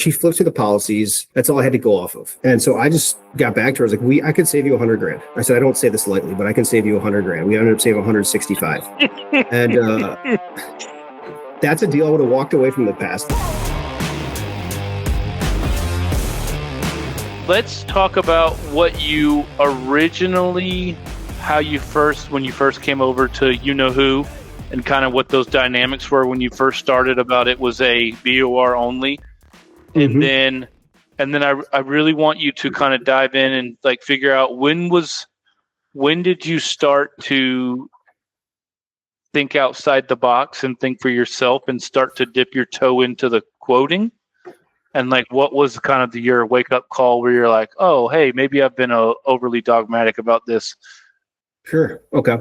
she flipped through the policies. That's all I had to go off of. And so I just got back to her. I was like, I could save you $100,000. I said, I don't say this lightly, but I can save you $100,000. We ended up saving 165. And that's a deal I would have walked away from the past. Let's talk about what you originally, when you first came over to You Know Who, and kind of what those dynamics were when you first started. About it was a BOR only. And then I really want you to kind of dive in and like figure out when did you start to think outside the box and think for yourself and start to dip your toe into the quoting? And like, what was kind of your wake up call where you're like, oh, hey, maybe I've been overly dogmatic about this? Sure. Okay.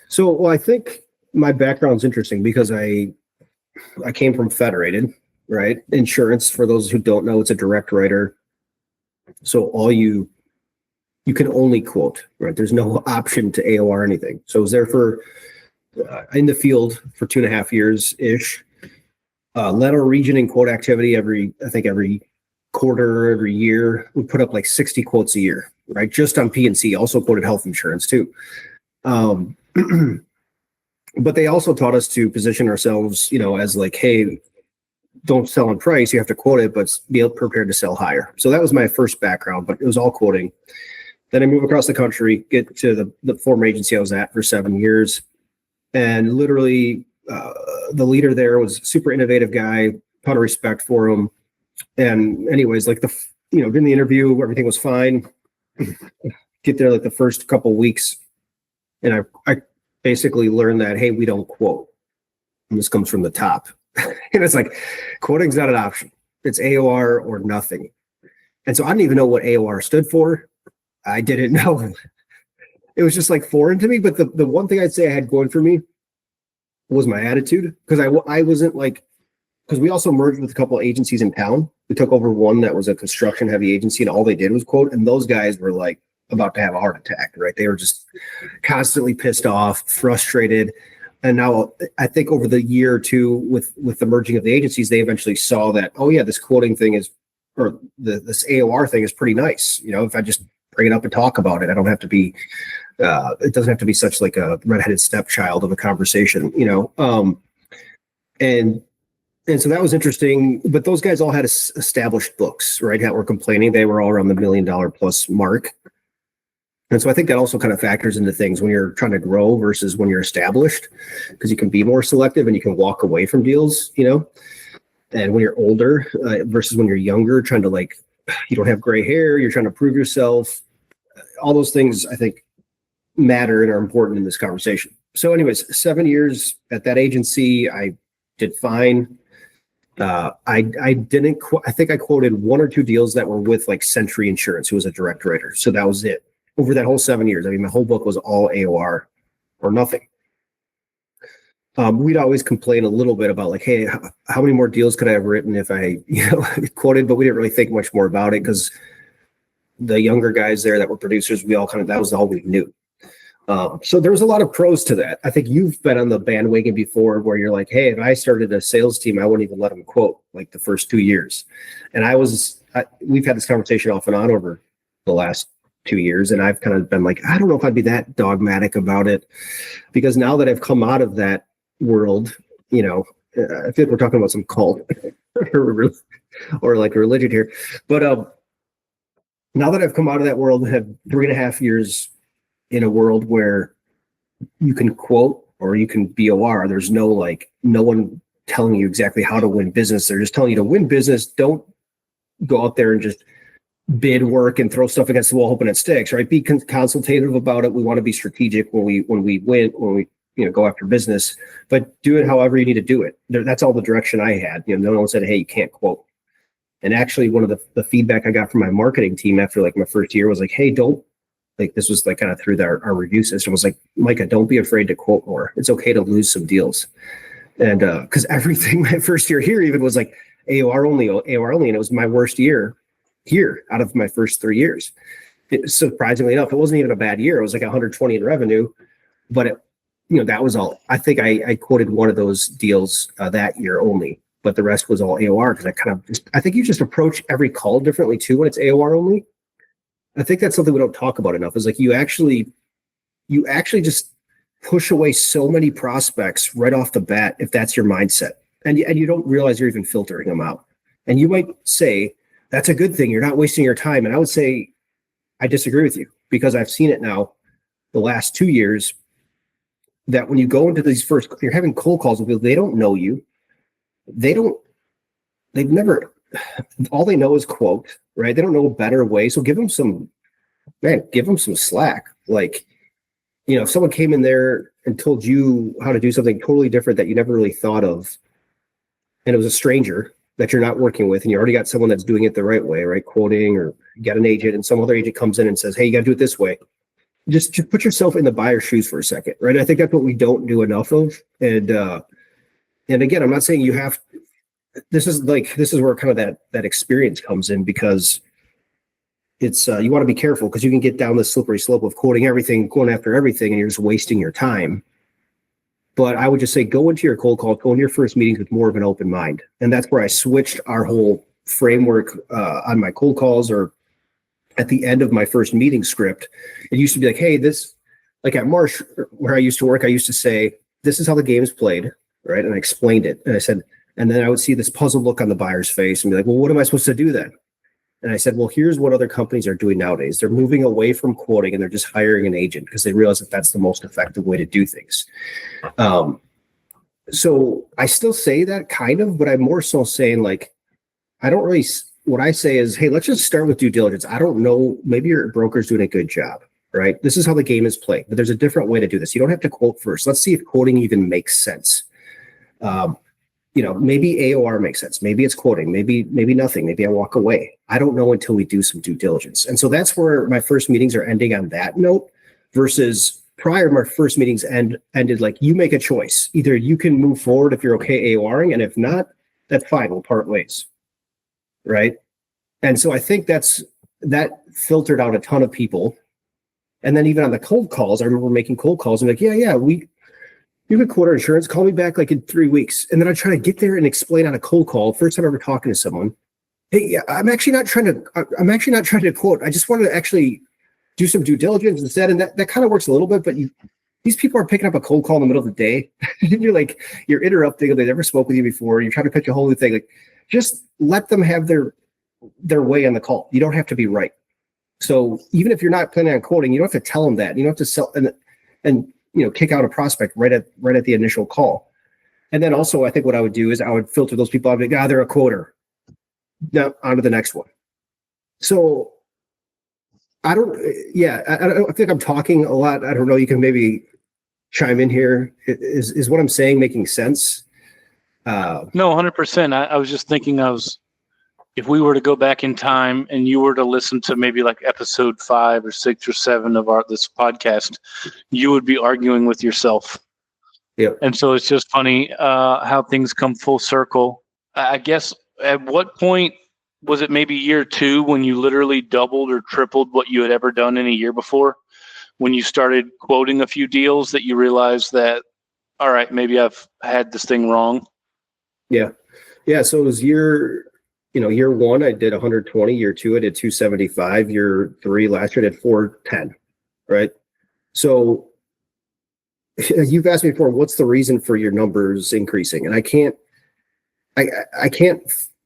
So, well, I think my background's interesting because I came from Federated. Right. Insurance, for those who don't know, it's a direct writer. So you can only quote, right? There's no option to AOR anything. So I was there for in the field for 2.5 years ish. Led our region in quote activity every quarter, every year. We put up like 60 quotes a year, right? Just on P&C, also quoted health insurance too. But they also taught us to position ourselves, as like, hey, don't sell on price, you have to quote it, but be prepared to sell higher. So that was my first background, but it was all quoting. Then I moved across the country, get to the former agency I was at for 7 years. And literally the leader there was a super innovative guy, ton of respect for him. And anyways, like during the interview, everything was fine. Get there like the first couple of weeks. And I basically learned that, hey, we don't quote. And this comes from the top. And it's like, quoting's not an option. It's AOR or nothing. And so I didn't even know what AOR stood for. I didn't know. It was just like foreign to me. But the one thing I'd say I had going for me was my attitude. Because I wasn't like, because we also merged with a couple of agencies in town. We took over one that was a construction heavy agency, and all they did was quote. And those guys were like about to have a heart attack, right? They were just constantly pissed off, frustrated. And now I think over the year or two with the merging of the agencies, they eventually saw that, oh yeah, this quoting thing this AOR thing is pretty nice. If I just bring it up and talk about it, I don't have to be, it doesn't have to be such like a redheaded stepchild of a conversation, and so that was interesting. But those guys all had established books, right? That were complaining. They were all around the $1 million plus mark. And so I think that also kind of factors into things when you're trying to grow versus when you're established, because you can be more selective and you can walk away from deals, and when you're older versus when you're younger, trying to like, you don't have gray hair, you're trying to prove yourself. All those things I think matter and are important in this conversation. So anyways, 7 years at that agency, I did fine. I didn't, I think I quoted 1 or 2 deals that were with like Century Insurance, who was a direct writer. So that was it. Over that whole 7 years, I mean, my whole book was all AOR or nothing. We'd always complain a little bit about like, hey, how many more deals could I have written if I, quoted, but we didn't really think much more about it because the younger guys there that were producers, we all that was all we knew. So there was a lot of pros to that. I think you've been on the bandwagon before where you're like, hey, if I started a sales team, I wouldn't even let them quote like the first 2 years. And we've had this conversation off and on over the last 2 years. And I've kind of been like, I don't know if I'd be that dogmatic about it, because now that I've come out of that world, I feel like we're talking about some cult or like religion here. But now that I've come out of that world and have 3.5 years in a world where you can quote or you can BOR, there's no one telling you exactly how to win business. They're just telling you to win business. Don't go out there and just bid work and throw stuff against the wall hoping it sticks, right? Be consultative about it. We want to be strategic when we go after business, but do it however you need to do it. That's all the direction I had. No one said, hey, you can't quote. And actually one of the feedback I got from my marketing team after like my first year was like, hey, don't, like, this was like kind of through our review system, was like, Micah, don't be afraid to quote more. It's okay to lose some deals. And because everything my first year here even was like AOR only. And it was my worst year here out of my first 3 years. Surprisingly enough, it wasn't even a bad year. It was like 120 in revenue, but that was all. I think I quoted one of those deals that year only, but the rest was all AOR because I think you just approach every call differently too when it's AOR only. I think that's something we don't talk about enough is like you actually just push away so many prospects right off the bat if that's your mindset. And you don't realize you're even filtering them out. And you might say, that's a good thing. You're not wasting your time. And I would say, I disagree with you because I've seen it now the last 2 years that when you go into these you're having cold calls with people, they don't know you. All they know is quote, right? They don't know a better way. So give them some slack. Like, if someone came in there and told you how to do something totally different that you never really thought of, and it was a stranger that you're not working with, and you already got someone that's doing it the right way, right? Quoting, or you got an agent and some other agent comes in and says, hey, you got to do it this way. Just put yourself in the buyer's shoes for a second, right? I think that's what we don't do enough of. And again, I'm not saying you have, this is where kind of that experience comes in because it's, you want to be careful because you can get down the slippery slope of quoting everything, going after everything, and you're just wasting your time. But I would just say, go into your cold call, go into your first meetings with more of an open mind. And that's where I switched our whole framework on my cold calls, or at the end of my first meeting script. It used to be like, hey, like at Marsh, where I used to work, I used to say, this is how the game is played, right? And I explained it. And I said, and then I would see this puzzled look on the buyer's face and be like, well, what am I supposed to do then? And I said, well, here's what other companies are doing nowadays. They're moving away from quoting and they're just hiring an agent because they realize that that's the most effective way to do things. So I still say that kind of, but I'm more so saying like, what I say is, hey, let's just start with due diligence. I don't know, maybe your broker's doing a good job, right? This is how the game is played, but there's a different way to do this. You don't have to quote first. Let's see if quoting even makes sense. Maybe AOR makes sense. Maybe it's quoting, maybe nothing. Maybe I walk away. I don't know until we do some due diligence. And so that's where my first meetings are ending on that note versus prior, my first meetings ended like, you make a choice. Either you can move forward if you're okay AORing, and if not, that's fine. We'll part ways. Right. And so I think that filtered out a ton of people. And then even on the cold calls, I remember making cold calls and like, yeah, you could quote our insurance, call me back like in 3 weeks. And then I try to get there and explain on a cold call, first time ever talking to someone, hey, yeah, I'm actually not trying to quote. I just wanted to actually do some due diligence instead. And that kind of works a little bit, but these people are picking up a cold call in the middle of the day. And you're interrupting them. They never spoke with you before. You're trying to pitch a whole new thing. Like, just let them have their way on the call. You don't have to be right. So even if you're not planning on quoting, you don't have to tell them that. You don't have to sell and kick out a prospect right at the initial call. And then also, I think what I would do is I would filter those people out. Like, they're a quoter. Now on to the next one. So I think I'm talking a lot. I don't know. You can maybe chime in here. Is what I'm saying making sense? No, 100%. I was just thinking if we were to go back in time and you were to listen to maybe like episode 5 or 6 or 7 of this podcast, you would be arguing with yourself. Yeah. And so it's just funny how things come full circle. I guess at what point was it, maybe year 2, when you literally doubled or tripled what you had ever done in a year before, when you started quoting a few deals that you realized that, all right, maybe I've had this thing wrong? Yeah. So it was year 1, I did 120. Year 2, I did 275. Year 3, last year, I did 410. Right. So you've asked me before, what's the reason for your numbers increasing? And I can't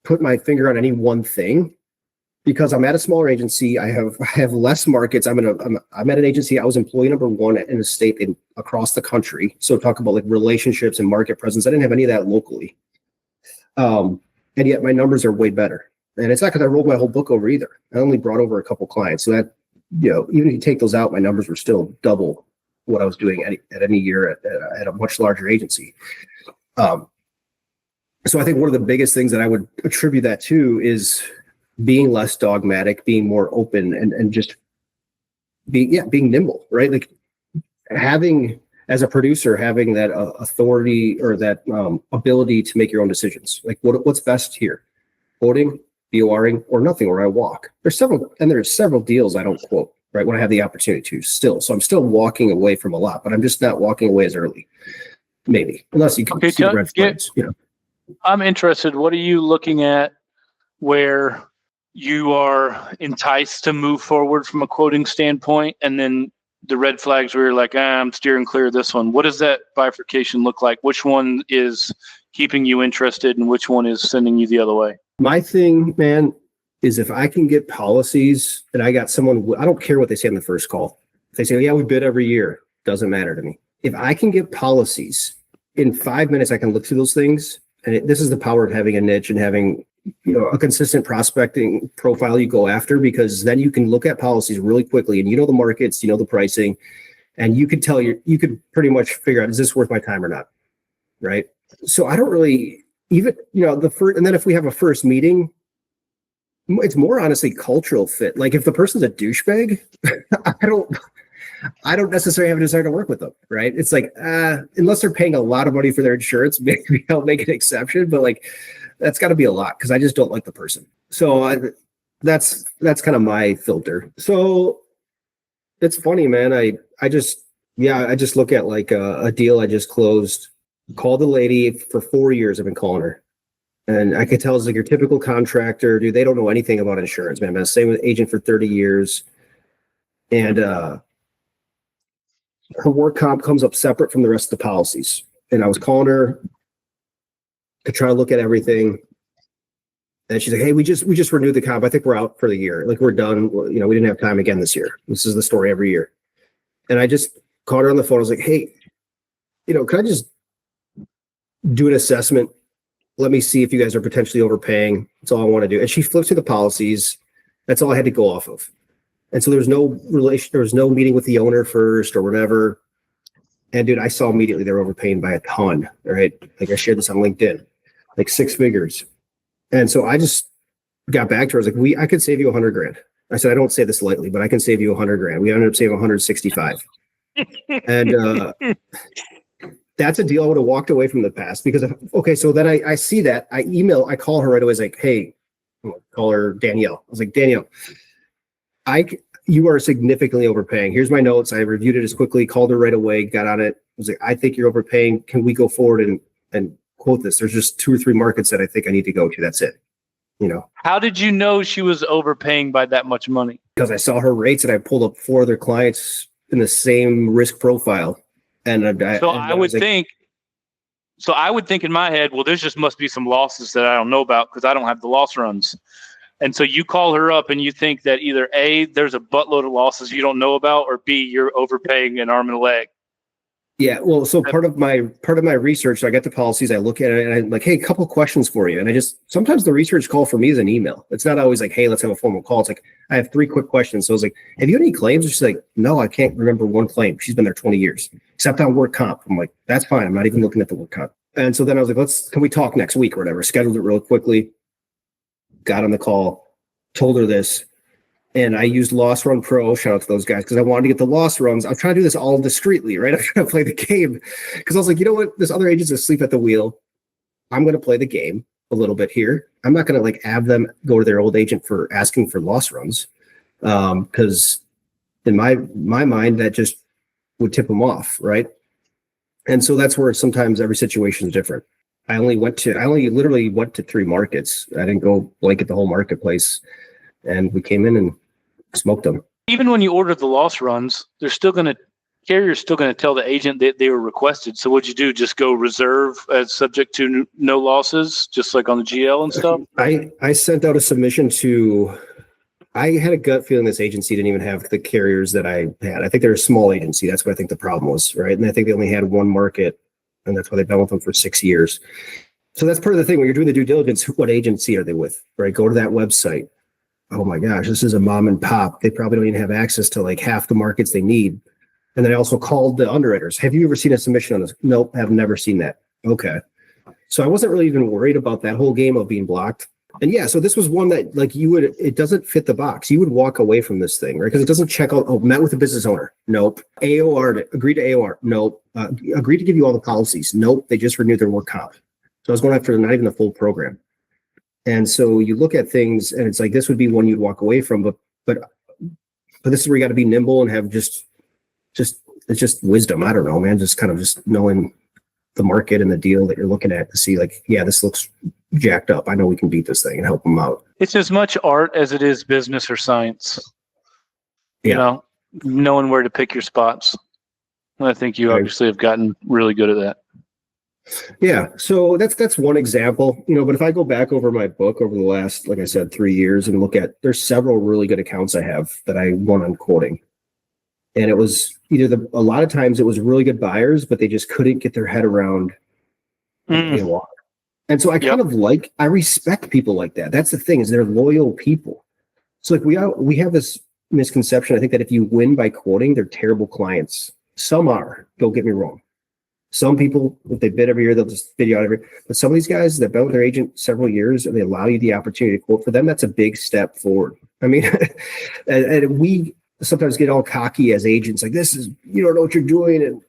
put my finger on any one thing because I'm at a smaller agency. I have less markets. I'm at an agency. I was employee number 1 in a state across the country. So talk about like relationships and market presence. I didn't have any of that locally. And yet my numbers are way better. And it's not because I rolled my whole book over either. I only brought over a couple clients. So that, even if you take those out, my numbers were still double what I was doing at any year at a much larger agency. So I think one of the biggest things that I would attribute that to is being less dogmatic, being more open, and just being nimble, right? Like as a producer, having that authority or that ability to make your own decisions. Like what's best here? Quoting, BORing, or nothing, or I walk. There's several deals I don't quote, right, when I have the opportunity to still. So I'm still walking away from a lot, but I'm just not walking away as early. Maybe. Unless you can see the red flags, I'm interested. What are you looking at where you are enticed to move forward from a quoting standpoint, and then the red flags where you're like, I'm steering clear of this one? What does that bifurcation look like? Which one is keeping you interested and which one is sending you the other way? My thing, man, is if I can get policies and I got someone, I don't care what they say on the first call. If they say, yeah, we bid every year, doesn't matter to me. If I can get policies in 5 minutes, I can look through those things. And this is the power of having a niche and having, a consistent prospecting profile you go after, because then you can look at policies really quickly and the markets, the pricing, and you could you could pretty much figure out, is this worth my time or not? Right. So I don't really even, the first, and then if we have a first meeting, it's more honestly cultural fit. Like if the person's a douchebag, I don't necessarily have a desire to work with them, right? It's like, unless they're paying a lot of money for their insurance, maybe I'll make an exception, but like, that's got to be a lot because I just don't like the person. So that's kind of my filter. So it's funny, man. I just look at like a deal I just closed, called the lady for 4 years. I've been calling her. And I could tell it's like your typical contractor, dude, they don't know anything about insurance, man. I've been the same with agent for 30 years. And her work comp comes up separate from the rest of the policies. And I was calling her to try to look at everything. And she's like, hey, we just renewed the comp. I think we're out for the year. Like we're done. We didn't have time again this year. This is the story every year. And I just called her on the phone. I was like, hey, can I just do an assessment? Let me see if you guys are potentially overpaying. That's all I want to do. And she flipped through the policies. That's all I had to go off of. And so there was no meeting with the owner first or whatever. And dude, I saw immediately they were overpaying by a ton. Right. Like I shared this on LinkedIn, like 6 figures. And so I just got back to her. I was like, I could save you $100,000. I said, I don't say this lightly, but I can save you $100,000. We ended up saving 165. And that's a deal I would have walked away from the past because so then I see that I call her right away. I was like, hey, call her Danielle. I was like, Danielle, you are significantly overpaying. Here's my notes. I reviewed it as quickly, called her right away, got on it. I was like, I think you're overpaying. Can we go forward and quote this? There's just 2 or 3 markets that I think I need to go to. That's it. How did you know she was overpaying by that much money? Because I saw her rates and I pulled up 4 other clients in the same risk profile. And I would think in my head, well, there's just must be some losses that I don't know about because I don't have the loss runs. And so you call her up and you think that either A, there's a buttload of losses you don't know about, or B, you're overpaying an arm and a leg. Yeah, well, so part of my research, I get the policies, I look at it, and I'm like, hey, a couple questions for you. And sometimes the research call for me is an email. It's not always like, hey, let's have a formal call. It's like, I have 3 quick questions. So I was like, have you had any claims? And she's like, no, I can't remember one claim. She's been there 20 years, except on work comp. I'm like, that's fine. I'm not even looking at the work comp. And so then I was like, can we talk next week or whatever? Scheduled it real quickly, got on the call, told her this. And I used Loss Run Pro, shout out to those guys, because I wanted to get the loss runs. I'm trying to do this all discreetly, right? I'm trying to play the game because I was like, you know what? This other agent's asleep at the wheel. I'm going to play the game a little bit here. I'm not going to like have them go to their old agent for asking for loss runs because in my mind, that just would tip them off, right? And so that's where sometimes every situation is different. I only literally went to 3 markets. I didn't go blanket the whole marketplace. And we came in and smoked them. Even when you order the loss runs, carrier's still going to tell the agent that they were requested. So what'd you do? Just go reserve as subject to no losses, just like on the GL and stuff? I sent out a submission I had a gut feeling this agency didn't even have the carriers that I had. I think they're a small agency. That's what I think the problem was, right? And I think they only had 1 market, and that's why they've been with them for 6 years. So that's part of the thing. When you're doing the due diligence, what agency are they with, right? Go to that website. Oh my gosh, this is a mom and pop. They probably don't even have access to like half the markets they need. And then I also called the underwriters. Have you ever seen a submission on this? Nope, have never seen that. Okay. So I wasn't really even worried about that whole game of being blocked. And yeah, so this was one that like it doesn't fit the box. You would walk away from this thing, right? Because it doesn't check out, met with the business owner. Nope. AOR, agree to AOR. Nope. Agree to give you all the policies. Nope. They just renewed their work comp. So I was going after not even the full program. And so you look at things and it's like, this would be one you'd walk away from, but this is where you got to be nimble and have it's just wisdom. I don't know, man. Just kind of just knowing the market and the deal that you're looking at to see like, yeah, this looks jacked up. I know we can beat this thing and help them out. It's as much art as it is business or science. Yeah. You know, knowing where to pick your spots. And I think you obviously have gotten really good at that. Yeah. So that's one example, but if I go back over my book over the last, like I said, 3 years and look at, there's several really good accounts I have that I won on quoting. And it was either a lot of times it was really good buyers, but they just couldn't get their head around AOR. And so I kind of I respect people like that. That's the thing, is they're loyal people. So like we have this misconception, I think, that if you win by quoting, they're terrible clients. Some are, don't get me wrong. Some people, if they bid every year, they'll just bid you out every year. But some of these guys that been with their agent several years and they allow you the opportunity to quote for them, that's a big step forward. I mean, and we sometimes get all cocky as agents, like, this is, you don't know what you're doing. And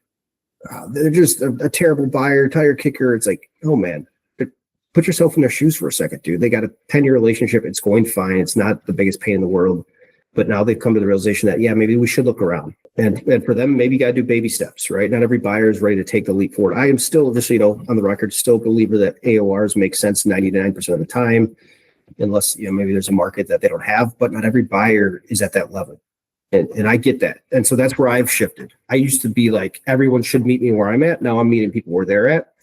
they're just a terrible buyer, tire kicker. It's like, oh man, put yourself in their shoes for a second, dude. They got a 10-year relationship. It's going fine. It's not the biggest pain in the world. But now they've come to the realization that, yeah, maybe we should look around. And for them, maybe you got to do baby steps, right? Not every buyer is ready to take the leap forward. I am still, just on the record, still a believer that AORs make sense 99% of the time, unless, maybe there's a market that they don't have, but not every buyer is at that level. And I get that. And so that's where I've shifted. I used to be like, everyone should meet me where I'm at. Now I'm meeting people where they're at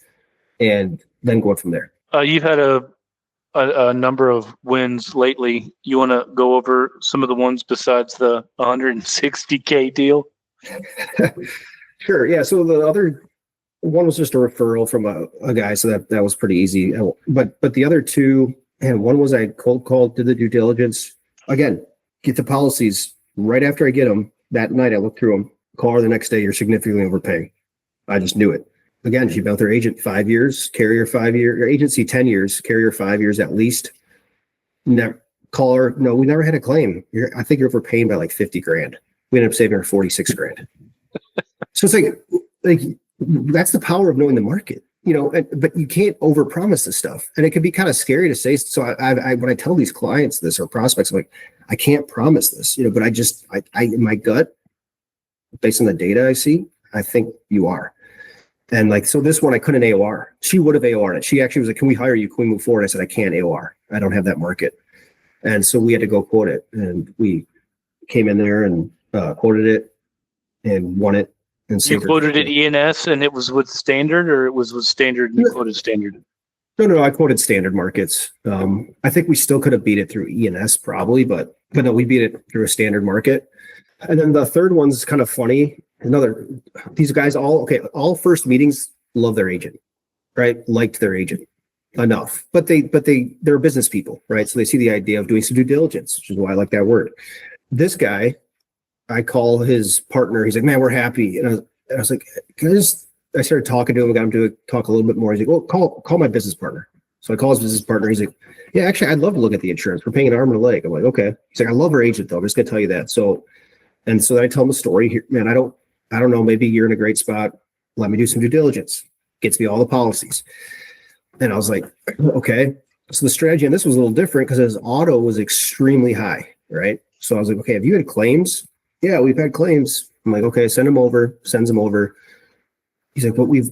and then going from there. You've had a number of wins lately. You want to go over some of the ones besides the 160K deal? Sure. Yeah. So the other one was just a referral from a guy. So that was pretty easy. But the other two, and one was I cold called, did the due diligence. Again, get the policies right after I get them. That night I looked through them, call her the next day, you're significantly overpaying. I just knew it. Again, she's been with her agent 5 years, carrier 5 years, your agency 10 years, carrier 5 years at least. Never call her. No, we never had a claim. I think you're overpaying by like 50 grand. We ended up saving her 46 grand. So it's like that's the power of knowing the market, but you can't overpromise this stuff. And it can be kind of scary to say. So I when I tell these clients this or prospects, I'm like, I can't promise this, but I in my gut, based on the data I see, I think you are. And so this one, I couldn't AOR. She would have AOR'd it. She actually was like, can we hire you? Can we move forward? I said, I can't AOR. I don't have that market. And so we had to go quote it. And we came in there and quoted it and won it. And you quoted it ENS and it was with standard, or it was with standard and you quoted standard? No, I quoted standard markets. I think we still could have beat it through ENS probably, but no, we beat it through a standard market. And then the third one's kind of funny. These guys all first meetings love their agent, right? Liked their agent enough, but they're business people, right? So they see the idea of doing some due diligence, which is why I like that word. This guy, I call his partner. He's like, man, we're happy. And I was like, I started talking to him. I got him to talk a little bit more. He's like, well, call my business partner. So I call his business partner. He's like, yeah, actually, I'd love to look at the insurance. We're paying an arm and a leg. I'm like, okay. He's like, I love our agent though. I'm just gonna tell you that. So then I tell him a story here, man. I don't know, maybe you're in a great spot. Let me do some due diligence. Gets me all the policies. And I was like, okay. So the strategy on this was a little different because his auto was extremely high, right? So I was like, okay, have you had claims? Yeah, we've had claims. I'm like, okay, sends them over. He's like, but we've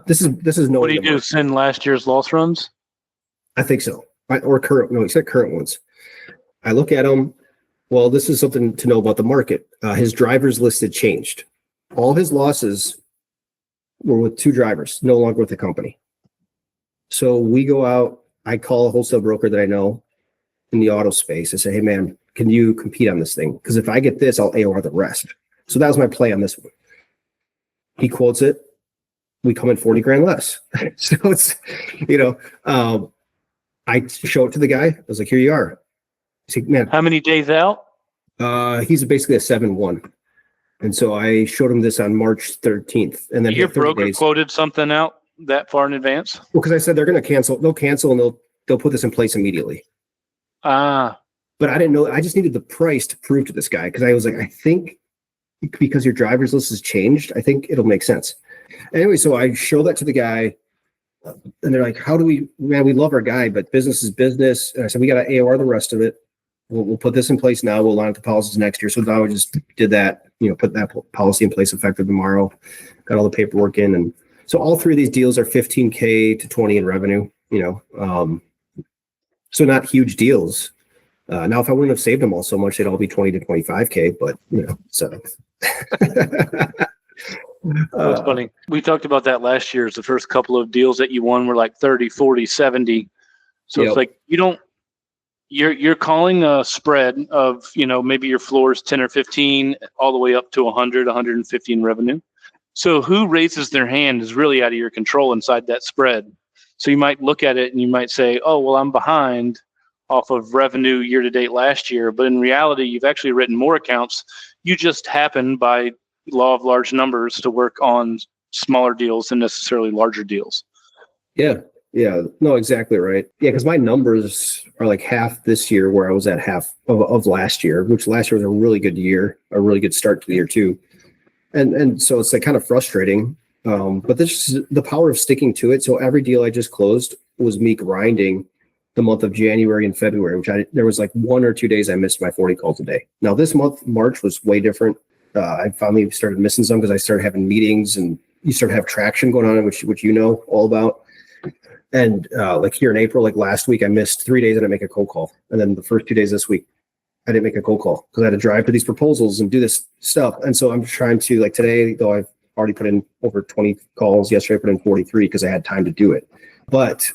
this is no. What do you do? Send last year's loss runs? I think so. Or current. No, he said current ones. I look at them. Well, this is something to know about the market. His drivers listed changed. All his losses were with two drivers, no longer with the company. So we go out, I call a wholesale broker that I know in the auto space. I say, hey man, can you compete on this thing? Because if I get this, I'll AOR the rest. So that was my play on this one. He quotes it. We come in 40 grand less. So it's, I show it to the guy. I was like, here you are. He's like, man. How many days out? He's basically a 7-1. And so I showed him this on March 13th. And then your broker quoted something out that far in advance? Well, because I said they're going to cancel. They'll cancel and they'll put this in place immediately. But I didn't know. I just needed the price to prove to this guy because I was like, I think because your driver's list has changed, I think it'll make sense. Anyway, so I show that to the guy. And they're like, how do we, man, we love our guy, but business is business. And I said, we got to AOR the rest of it. We'll put this in place now. We'll line up the policies next year. So now I just did that, put that policy in place effective tomorrow, got all the paperwork in. And So all three of these deals are 15K to 20 in revenue, so not huge deals. Now, if I wouldn't have saved them all so much, they'd all be 20 to 25K, but so. That's funny. We talked about that last year. The first couple of deals that you won were like 30, 40, 70. So It's like you're calling a spread of, maybe your floor is 10 or 15 all the way up to 100, 150 in revenue. So who raises their hand is really out of your control inside that spread. So you might look at it and you might say, oh, well, I'm behind off of revenue year to date last year. But in reality, you've actually written more accounts. You just happen by law of large numbers to work on smaller deals than necessarily larger deals. Yeah. No, exactly right. Yeah, because my numbers are like half this year where I was at half of last year, which last year was a really good year, a really good start to the year too. And so it's like kind of frustrating. But this is the power of sticking to it. So every deal I just closed was me grinding the month of January and February, which there was like 1 or 2 days I missed my 40 calls a day. Now this month, March, was way different. I finally started missing some because I started having meetings and you start to have traction going on, which all about. And like here in April, like last week, I missed 3 days. I didn't make a cold call. And then the first 2 days this week, I didn't make a cold call because I had to drive to these proposals and do this stuff. And so I'm trying to, like today, though I've already put in over 20 calls. Yesterday, I put in 43 because I had time to do it. But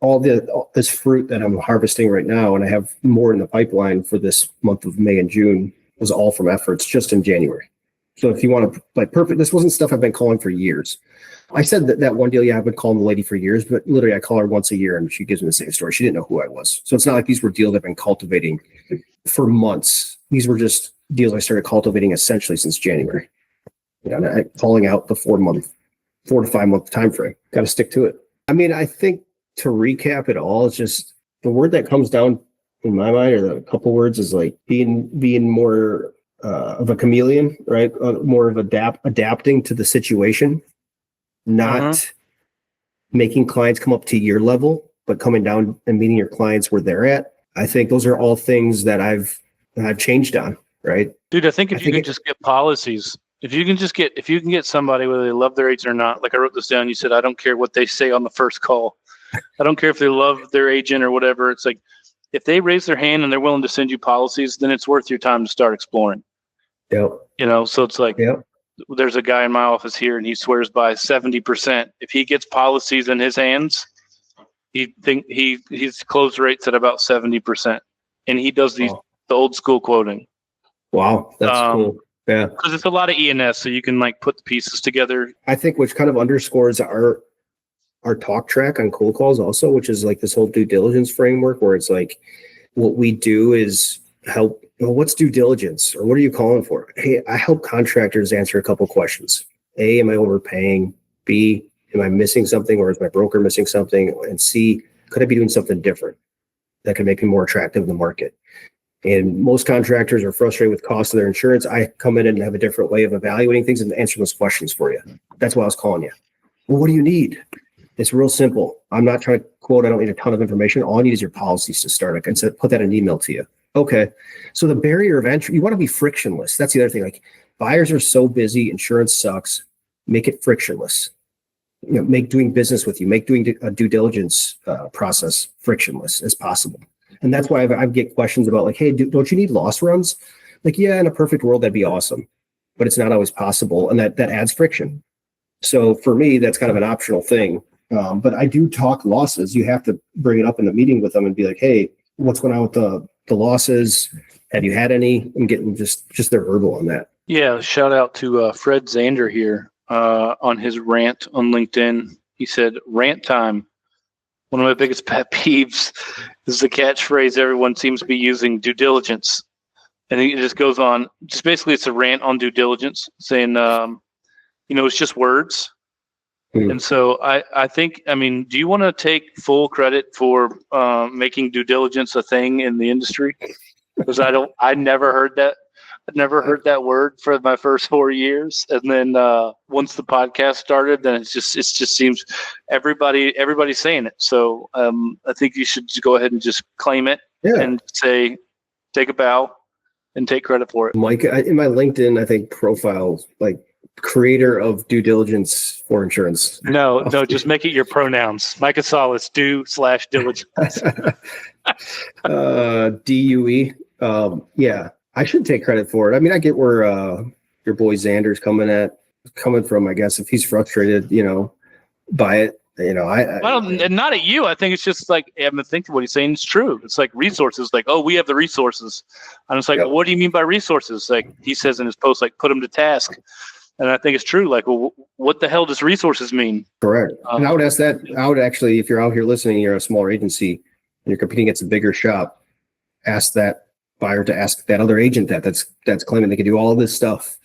all this fruit that I'm harvesting right now, and I have more in the pipeline for this month of May and June, was all from efforts just in January. So if you want to, like, perfect, this wasn't stuff I've been calling for years. I said that one deal, I've been calling the lady for years, but literally I call her once a year and she gives me the same story. She didn't know who I was. So it's not like these were deals I've been cultivating for months. These were just deals I started cultivating essentially since January. Calling out the 4 to 5 month time frame. Got to stick to it. I mean, I think to recap it all, it's just the word that comes down in my mind, or the couple words, is like being more of a chameleon, right? More of adapting to the situation. Not making clients come up to your level, but coming down and meeting your clients where they're at. I think those are all things that I've changed on, right? Dude, I think if you can just get policies, if you can get somebody, whether they love their agent or not, like I wrote this down, you said, I don't care what they say on the first call. I don't care if they love their agent or whatever. It's like, if they raise their hand and they're willing to send you policies, then it's worth your time to start exploring. Yep. So it's like, there's a guy in my office here and he swears by 70%. If he gets policies in his hands, his close rate's at about 70%. And he does the old school quoting. Wow. That's cool. Yeah. Because it's a lot of E&S, so you can like put the pieces together. I think which kind of underscores our talk track on cold calls also, which is like this whole due diligence framework where it's like what we do is help. What's due diligence, or what are you calling for? Hey, I help contractors answer a couple questions. A, am I overpaying? B, am I missing something, or is my broker missing something? And C, could I be doing something different that could make me more attractive in the market? And most contractors are frustrated with cost of their insurance. I come in and have a different way of evaluating things and answering those questions for you. That's why I was calling you. Well, what do you need? It's real simple. I'm not trying to quote. I don't need a ton of information. All I need is your policies to start. I can put that in an email to you. Okay. So the barrier of entry, you want to be frictionless. That's the other thing. Like, buyers are so busy. Insurance sucks. Make it frictionless. Make doing business with you, make doing a due diligence process frictionless as possible. And that's why I get questions about like, hey, don't you need loss runs? Like, yeah, in a perfect world, that'd be awesome, but it's not always possible. And that adds friction. So for me, that's kind of an optional thing. But I do talk losses. You have to bring it up in the meeting with them and be like, hey, what's going on with the losses? Have you had any? And getting just their verbal on that. Yeah. Shout out to Fred Zander here on his rant on LinkedIn. He said, rant time. One of my biggest pet peeves is the catchphrase everyone seems to be using, due diligence. And he just goes on, just basically it's a rant on due diligence saying, it's just words. And so I think, do you want to take full credit for making due diligence a thing in the industry? Because I never heard that. I'd never heard that word for my first 4 years. And then once the podcast started, then it just seems everybody's saying it. So I think you should just go ahead and just claim it and say, take a bow and take credit for it. Mike, in my LinkedIn, I think profile, like creator of due diligence for insurance. No, just make it your pronouns. Micah Solis, due/diligence. DUE. Yeah, I should take credit for it. I mean, I get where your boy Xander's coming from. I guess if he's frustrated, by it, Well, and not at you. I think it's just like, I'm thinking what he's saying is true. It's like resources, like, oh, we have the resources. And it's like, Yep. well, what do you mean by resources? Like he says in his post, like, put them to task. And I think it's true. Like, well, what the hell does resources mean? Correct. And I would ask that. I would actually, if you're out here listening, you're a smaller agency and you're competing against a bigger shop, ask that buyer to ask that other agent that's claiming they can do all of this stuff.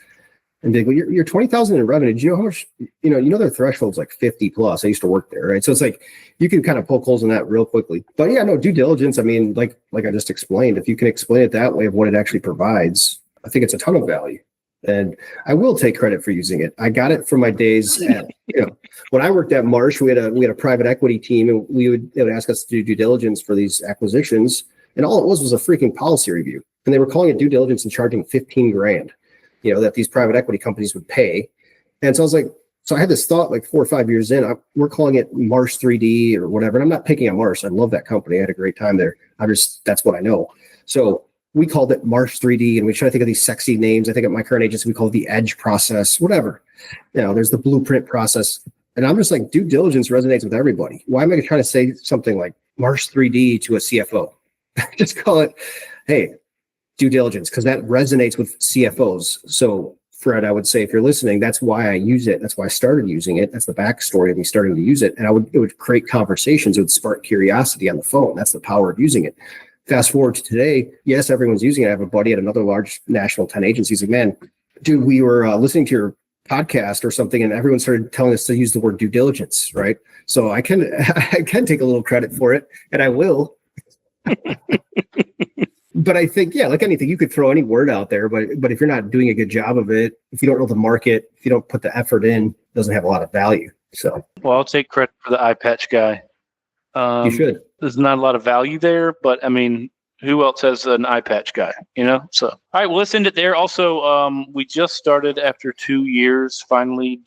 And be like, well, you're 20,000 in revenue. Do you know how much, their threshold's like 50 plus. I used to work there, right? So it's like, you can kind of poke holes in that real quickly. But yeah, no, due diligence. I mean, like I just explained, if you can explain it that way of what it actually provides, I think it's a ton of value. And I will take credit for using it. I got it from my days at, when I worked at Marsh, we had a private equity team, and they would ask us to do due diligence for these acquisitions. And all it was a freaking policy review. And they were calling it due diligence and charging $15,000. That these private equity companies would pay. And so I was like, so I had this thought like 4 or 5 years in, we're calling it Marsh 3D or whatever. And I'm not picking on Marsh. I love that company. I had a great time there. That's what I know. So we called it Marsh 3D, and we try to think of these sexy names. I think at my current agency, we call it the edge process, whatever. There's the blueprint process. And I'm just like, due diligence resonates with everybody. Why am I trying to say something like Marsh 3D to a CFO? Just call it, hey, due diligence, because that resonates with CFOs. So Fred, I would say, if you're listening, that's why I use it. That's why I started using it. That's the backstory of me starting to use it. And it would create conversations. It would spark curiosity on the phone. That's the power of using it. Fast forward to today. Yes, everyone's using it. I have a buddy at another large national 10 agency. He's like, man, dude, we were listening to your podcast or something, and everyone started telling us to use the word due diligence, right? So I can take a little credit for it, and I will. But I think, yeah, like anything, you could throw any word out there, but if you're not doing a good job of it, if you don't know the market, if you don't put the effort in, it doesn't have a lot of value. So, well, I'll take credit for the eye patch guy. You should. There's not a lot of value there, but I mean, who else has an eye patch guy, So, all right, well, let's end it there. Also, we just started after 2 years, finally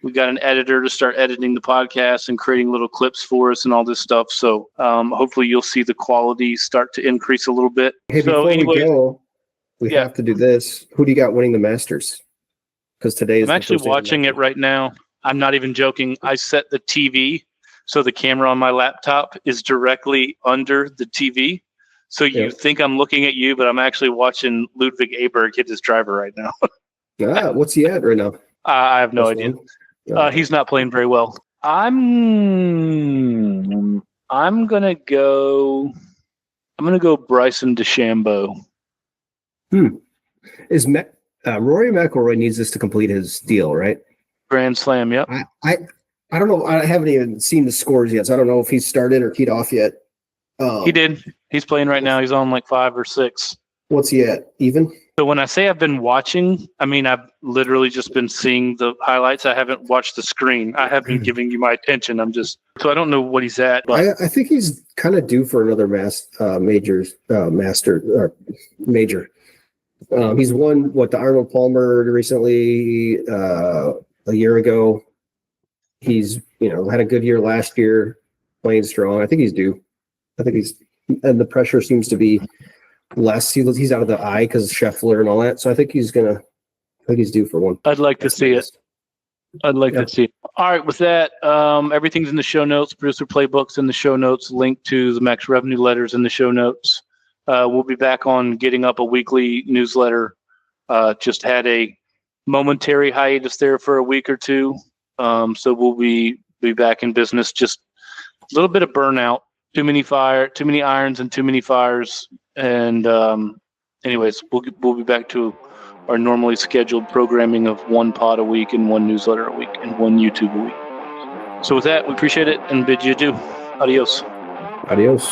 we got an editor to start editing the podcast and creating little clips for us and all this stuff. So, hopefully you'll see the quality start to increase a little bit. Hey, before we go, we have to do this. Who do you got winning the Masters? Because today is I'm actually watching it right now. I'm not even joking. I set the TV, so the camera on my laptop is directly under the TV. So you think I'm looking at you, but I'm actually watching Ludwig Aberg hit his driver right now. What's he at right now? I have no idea. He's not playing very well. I'm gonna go Bryson DeChambeau. Is Rory McIlroy needs this to complete his deal, right? Grand Slam. Yep. I don't know. I haven't even seen the scores yet, so I don't know if he's started or teed off yet. He did. He's playing right now. He's on like 5 or 6. What's he at? Even? So when I say I've been watching, I mean I've literally just been seeing the highlights. I haven't watched the screen. I haven't been giving you my attention. So I don't know what he's at. But I think he's kind of due for another major. He's won the Arnold Palmer recently a year ago. He's had a good year last year, playing strong. I think he's due. And the pressure seems to be less. He's out of the eye because Scheffler and all that. So I think he's due for one. I'd like to see it. I'd like to see it. All right. With that, everything's in the show notes. Producer Playbook's in the show notes. Link to the Max Revenue letters in the show notes. We'll be back on getting up a weekly newsletter. Just had a momentary hiatus there for a week or two. So we'll be back in business. Just a little bit of burnout. Too many irons and too many fires. And anyways, we'll be back to our normally scheduled programming of 1 pod a week and 1 newsletter a week and 1 YouTube a week. So with that, we appreciate it and bid you adieu. Adios. Adios.